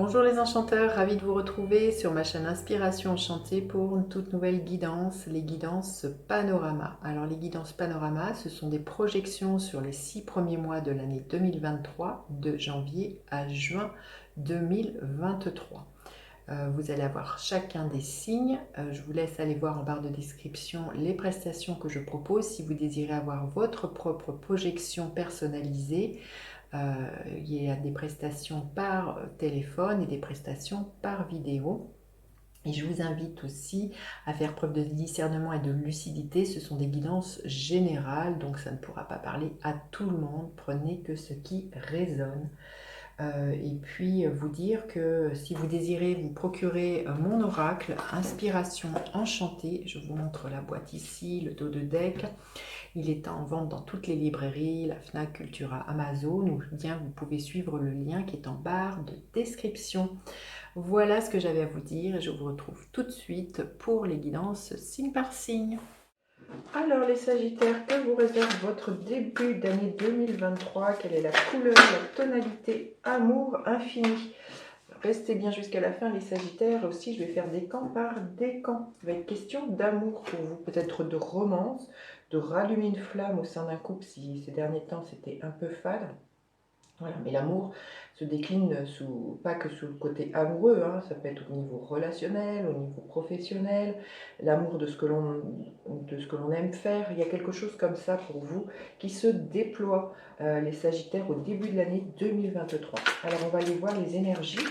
Bonjour les enchanteurs, ravi de vous retrouver sur ma chaîne Inspiration Enchantée pour une toute nouvelle guidance, les guidances panorama. Alors les guidances panorama, ce sont des projections sur les 6 premiers mois de l'année 2023, de janvier à juin 2023. Vous allez avoir chacun des signes. Je vous laisse aller voir en barre de description les prestations que je propose si vous désirez avoir votre propre projection personnalisée. Il y a des prestations par téléphone et des prestations par vidéo. Et je vous invite aussi à faire preuve de discernement et de lucidité. Ce sont des guidances générales, donc ça ne pourra pas parler à tout le monde. Prenez que ce qui résonne. Et puis vous dire que si vous désirez vous procurer mon oracle Inspiration Enchantée, je vous montre la boîte ici, le dos de deck. Il est en vente dans toutes les librairies, la Fnac, Cultura, Amazon, ou bien vous pouvez suivre le lien qui est en barre de description. Voilà ce que j'avais à vous dire et je vous retrouve tout de suite pour les guidances signe par signe. Alors les Sagittaires, que vous réserve votre début d'année 2023? Quelle est la couleur, la tonalité, amour infini? Restez bien jusqu'à la fin les Sagittaires. Aussi je vais faire décan par décan. Il va être question d'amour pour vous, peut-être de romance, de rallumer une flamme au sein d'un couple si ces derniers temps c'était un peu fade. Voilà, mais l'amour se décline pas que sous le côté amoureux, hein, ça peut être au niveau relationnel, au niveau professionnel, l'amour de ce que l'on aime faire. Il y a quelque chose comme ça pour vous qui se déploie, les Sagittaires, au début de l'année 2023. Alors on va aller voir les énergies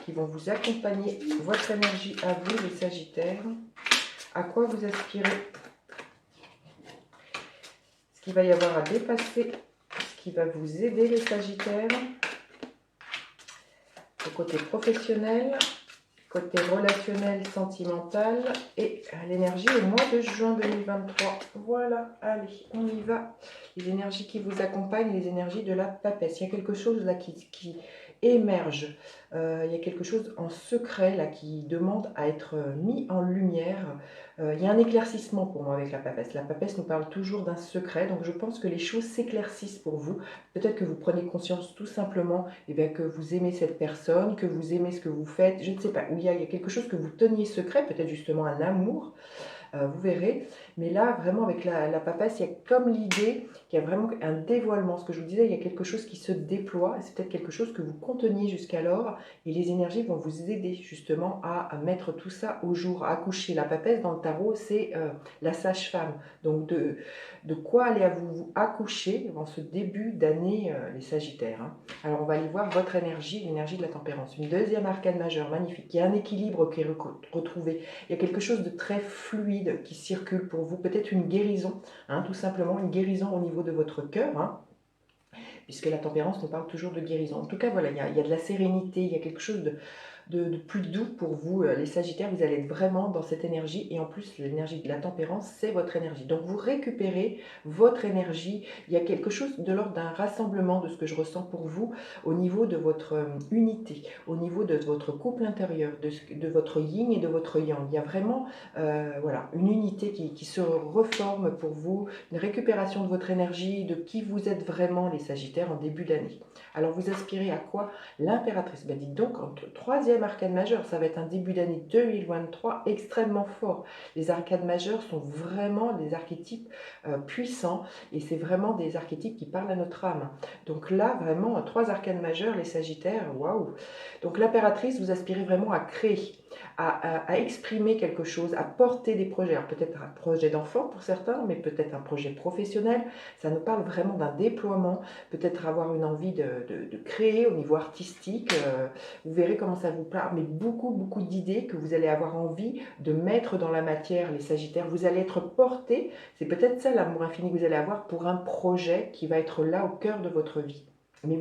qui vont vous accompagner, votre énergie à vous les Sagittaires, à quoi vous aspirez, ce qu'il va y avoir à dépasser, ce qui va vous aider les Sagittaires, le côté professionnel, côté relationnel, sentimental et l'énergie au mois de juin 2023. Voilà, allez, on y va. Les énergies qui vous accompagnent, les énergies de la papesse. Il y a quelque chose là qui émerge. Il y a quelque chose en secret là qui demande à être mis en lumière. Il y a un éclaircissement pour moi avec la papesse. La papesse nous parle toujours d'un secret, donc je pense que les choses s'éclaircissent pour vous. Peut-être que vous prenez conscience tout simplement que vous aimez cette personne, que vous aimez ce que vous faites, je ne sais pas, où il y a quelque chose que vous teniez secret, peut-être justement un amour. Vous verrez, mais là vraiment avec la papesse, il y a comme l'idée qu'il y a vraiment un dévoilement. Ce que je vous disais, il y a quelque chose qui se déploie, c'est peut-être quelque chose que vous conteniez jusqu'alors, et les énergies vont vous aider justement à mettre tout ça au jour, à accoucher. La papesse dans le tarot, c'est la sage-femme, donc de quoi allez vous accoucher dans ce début d'année, les Sagittaires, hein. Alors on va aller voir votre énergie, l'énergie de la tempérance. Une deuxième arcane majeure, magnifique, il y a un équilibre qui est retrouvé, il y a quelque chose de très fluide qui circule pour vous, peut-être une guérison, hein, tout simplement une guérison au niveau de votre cœur, hein, puisque la tempérance nous parle toujours de guérison. En tout cas, voilà, il y a de la sérénité, il y a quelque chose de plus doux pour vous, les Sagittaires. Vous allez être vraiment dans cette énergie, et en plus l'énergie de la tempérance, c'est votre énergie, donc vous récupérez votre énergie. Il y a quelque chose de l'ordre d'un rassemblement de ce que je ressens pour vous au niveau de votre unité, au niveau de votre couple intérieur, de votre yin et de votre yang. Il y a vraiment voilà, une unité qui se reforme pour vous, une récupération de votre énergie, de qui vous êtes vraiment les Sagittaires en début d'année. Alors vous aspirez à quoi? L'impératrice. Ben dites donc, en troisième arcane majeure, ça va être un début d'année 2023 extrêmement fort. Les arcanes majeures sont vraiment des archétypes puissants, et c'est vraiment des archétypes qui parlent à notre âme. Donc là, vraiment, trois arcanes majeures, les Sagittaires, waouh! Donc l'impératrice, vous aspirez vraiment à créer, à exprimer quelque chose, à porter des projets. Alors peut-être un projet d'enfant pour certains, mais peut-être un projet professionnel. Ça nous parle vraiment d'un déploiement, peut-être avoir une envie de créer au niveau artistique. Vous verrez comment ça vous parle, mais beaucoup d'idées que vous allez avoir envie de mettre dans la matière, les Sagittaires. Vous allez être porté, c'est peut-être ça l'amour infini que vous allez avoir pour un projet qui va être là au cœur de votre vie. Mais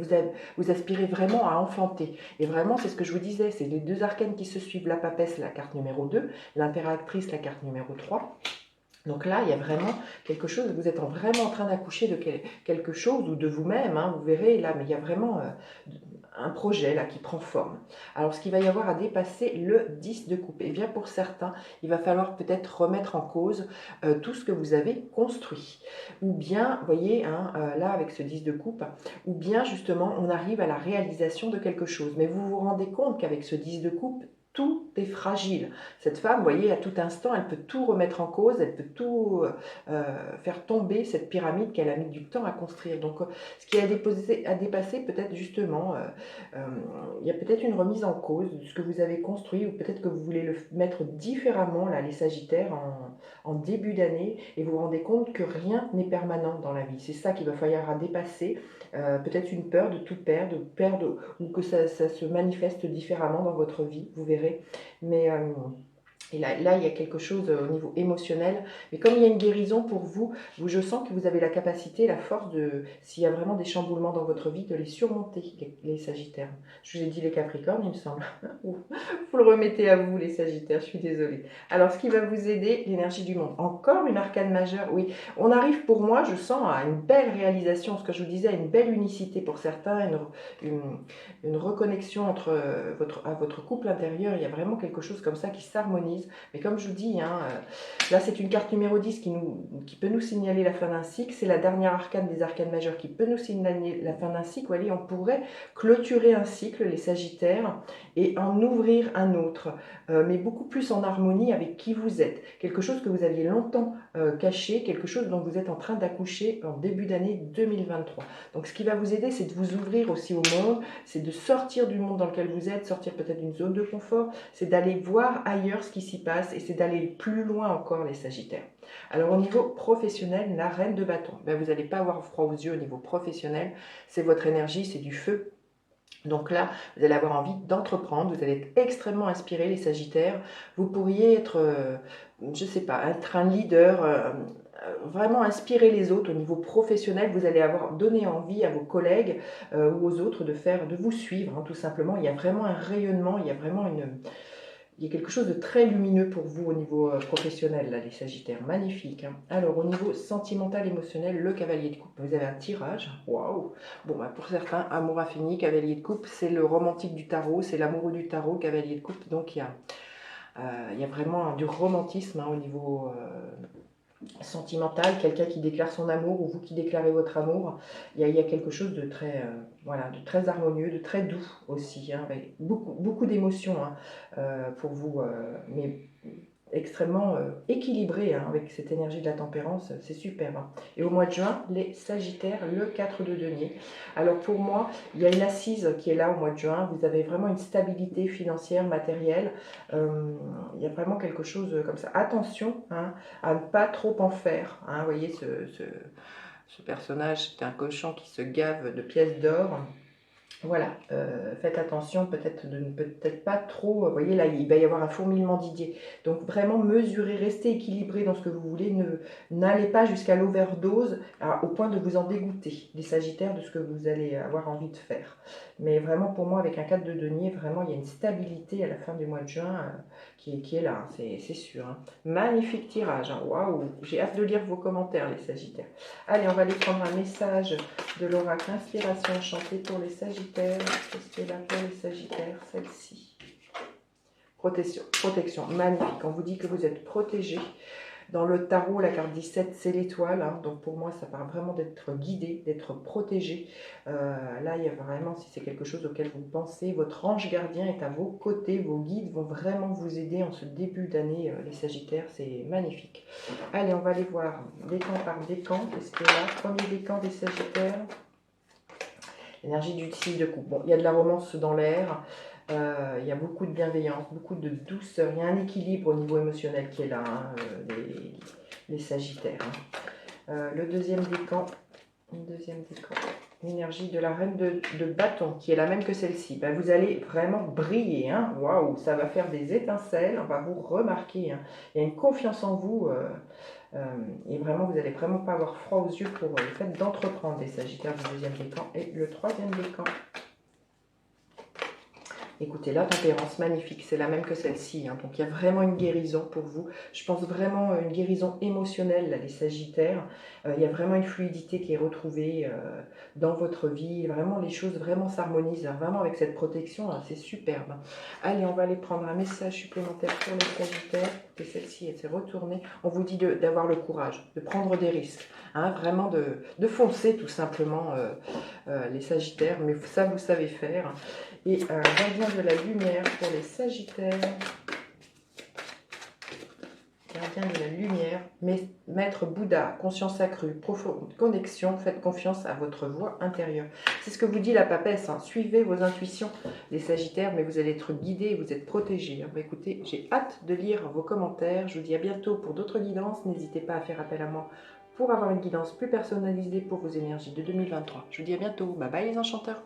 vous aspirez vraiment à enfanter. Et vraiment, c'est ce que je vous disais, c'est les deux arcanes qui se suivent, la papesse, la carte numéro 2, l'impératrice, la carte numéro 3. Donc là, il y a vraiment quelque chose, vous êtes vraiment en train d'accoucher de quelque chose ou de vous-même, hein, vous verrez là, mais il y a vraiment un projet là qui prend forme. Alors ce qu'il va y avoir à dépasser, le 10 de coupe. Et bien pour certains, il va falloir peut-être remettre en cause tout ce que vous avez construit. Ou bien, vous voyez, hein, là avec ce 10 de coupe, ou bien justement on arrive à la réalisation de quelque chose. Mais vous vous rendez compte qu'avec ce 10 de coupe, tout est fragile. Cette femme, vous voyez, à tout instant, elle peut tout remettre en cause, elle peut tout faire tomber cette pyramide qu'elle a mis du temps à construire. Donc, ce qui a dépassé peut-être justement, il y a peut-être une remise en cause de ce que vous avez construit, ou peut-être que vous voulez le mettre différemment, là, les Sagittaires, en début d'année, et vous vous rendez compte que rien n'est permanent dans la vie. C'est ça qu'il va falloir à dépasser. Peut-être une peur de tout perdre ou que ça se manifeste différemment dans votre vie, vous verrez. Mais et là, il y a quelque chose au niveau émotionnel. Mais comme il y a une guérison pour vous, je sens que vous avez la capacité, la force de, s'il y a vraiment des chamboulements dans votre vie, de les surmonter, les Sagittaires. Je vous ai dit les Capricornes, il me semble. Vous le remettez à vous, les Sagittaires, je suis désolée. Alors, ce qui va vous aider, l'énergie du monde. Encore une arcane majeure, oui. On arrive pour moi, je sens, à une belle réalisation, ce que je vous disais, à une belle unicité pour certains, une reconnexion entre votre couple intérieur. Il y a vraiment quelque chose comme ça qui s'harmonise. Mais comme je vous dis, hein, là c'est une carte numéro 10 qui peut nous signaler la fin d'un cycle. C'est la dernière arcane des arcanes majeures qui peut nous signaler la fin d'un cycle. Vous voyez, on pourrait clôturer un cycle, les Sagittaires, et en ouvrir un autre, mais beaucoup plus en harmonie avec qui vous êtes. Quelque chose que vous aviez longtemps caché, quelque chose dont vous êtes en train d'accoucher en début d'année 2023. Donc ce qui va vous aider, c'est de vous ouvrir aussi au monde, c'est de sortir du monde dans lequel vous êtes, sortir peut-être d'une zone de confort, c'est d'aller voir ailleurs ce qui s'y passe, et c'est d'aller plus loin encore, les Sagittaires. Alors au niveau professionnel, la reine de bâton, ben, vous n'allez pas avoir froid aux yeux au niveau professionnel, c'est votre énergie, c'est du feu. Donc là, vous allez avoir envie d'entreprendre, vous allez être extrêmement inspiré, les Sagittaires. Vous pourriez être, je ne sais pas, être un leader, vraiment inspirer les autres au niveau professionnel. Vous allez avoir donné envie à vos collègues ou aux autres de vous suivre, hein, tout simplement. Il y a vraiment un rayonnement, il y a vraiment il y a quelque chose de très lumineux pour vous au niveau professionnel, là, les Sagittaires. Magnifique. Hein. Alors, au niveau sentimental, émotionnel, le cavalier de coupe. Vous avez un tirage. Waouh. Bon, bah, pour certains, amour infini, cavalier de coupe, c'est le romantique du tarot, c'est l'amoureux du tarot, cavalier de coupe. Donc, il y a vraiment du romantisme, hein, au niveau sentimental, quelqu'un qui déclare son amour ou vous qui déclarez votre amour. Il y a quelque chose de très, voilà, de très harmonieux, de très doux aussi, hein, avec beaucoup d'émotions, hein, pour vous, mais extrêmement équilibré, hein, avec cette énergie de la tempérance, c'est super. Hein. Et au mois de juin, les Sagittaires, le 4 de denier. Alors pour moi, il y a une assise qui est là au mois de juin, vous avez vraiment une stabilité financière, matérielle, il y a vraiment quelque chose comme ça. Attention, hein, à ne pas trop en faire. Hein. Vous voyez, ce personnage, c'est un cochon qui se gave de pièces d'or. Voilà, faites attention peut-être de ne peut-être pas trop, vous voyez là, il va y avoir un fourmillement d'idées. Donc vraiment mesurez, restez équilibré dans ce que vous voulez, n'allez pas jusqu'à l'overdose au point de vous en dégoûter, les Sagittaires, de ce que vous allez avoir envie de faire. Mais vraiment pour moi, avec un 4 de denier, vraiment il y a une stabilité à la fin du mois de juin qui est là, hein, c'est sûr. Hein. Magnifique tirage, hein. Waouh, j'ai hâte de lire vos commentaires, les Sagittaires. Allez, on va aller prendre un message de l'oracle Inspiration enchantée pour les Sagittaires. Qu'est-ce qu'elle a pour les Sagittaires, celle-ci? Protection, magnifique. On vous dit que vous êtes protégés. Dans le tarot, la carte 17, c'est l'étoile. Hein. Donc pour moi, ça parle vraiment d'être guidé, d'être protégé. Là, il y a vraiment, si c'est quelque chose auquel vous pensez, votre ange gardien est à vos côtés. Vos guides vont vraiment vous aider en ce début d'année, les Sagittaires. C'est magnifique. Allez, on va aller voir décan par décan. Qu'est-ce qu'il y a là? Premier décan des Sagittaires. Énergie du 6 de coupe. Bon, il y a de la romance dans l'air. Il y a beaucoup de bienveillance, beaucoup de douceur. Il y a un équilibre au niveau émotionnel qui est là, hein, les Sagittaires. Hein. Le deuxième décan, l'énergie de la reine de bâton, qui est la même que celle-ci. Ben, vous allez vraiment briller. Hein. Waouh, ça va faire des étincelles. On va vous remarquer. Hein. Il y a une confiance en vous. Et vraiment, vous n'allez vraiment pas avoir froid aux yeux pour le fait d'entreprendre, les Sagittaires du deuxième décan. Et le troisième décan. Écoutez, la tempérance, magnifique, c'est la même que celle-ci. Hein. Donc il y a vraiment une guérison pour vous. Je pense vraiment une guérison émotionnelle, là, les Sagittaires. Il y a vraiment une fluidité qui est retrouvée dans votre vie. Vraiment, les choses vraiment s'harmonisent. Hein. Vraiment avec cette protection, hein, c'est superbe. Allez, on va aller prendre un message supplémentaire pour les Sagittaires. Et celle-ci, elle s'est retournée. On vous dit d'avoir le courage, de prendre des risques. Hein, vraiment de foncer tout simplement les Sagittaires. Mais ça, vous savez faire. Et gardien de la lumière pour les Sagittaires. Gardien de la lumière, maître Bouddha, conscience accrue, profonde connexion, faites confiance à votre voix intérieure. C'est ce que vous dit la papesse, hein. Suivez vos intuitions, les Sagittaires, mais vous allez être guidés et vous êtes protégés. Hein. Bah, écoutez, j'ai hâte de lire vos commentaires. Je vous dis à bientôt pour d'autres guidances. N'hésitez pas à faire appel à moi pour avoir une guidance plus personnalisée pour vos énergies de 2023. Je vous dis à bientôt. Bye bye les enchanteurs.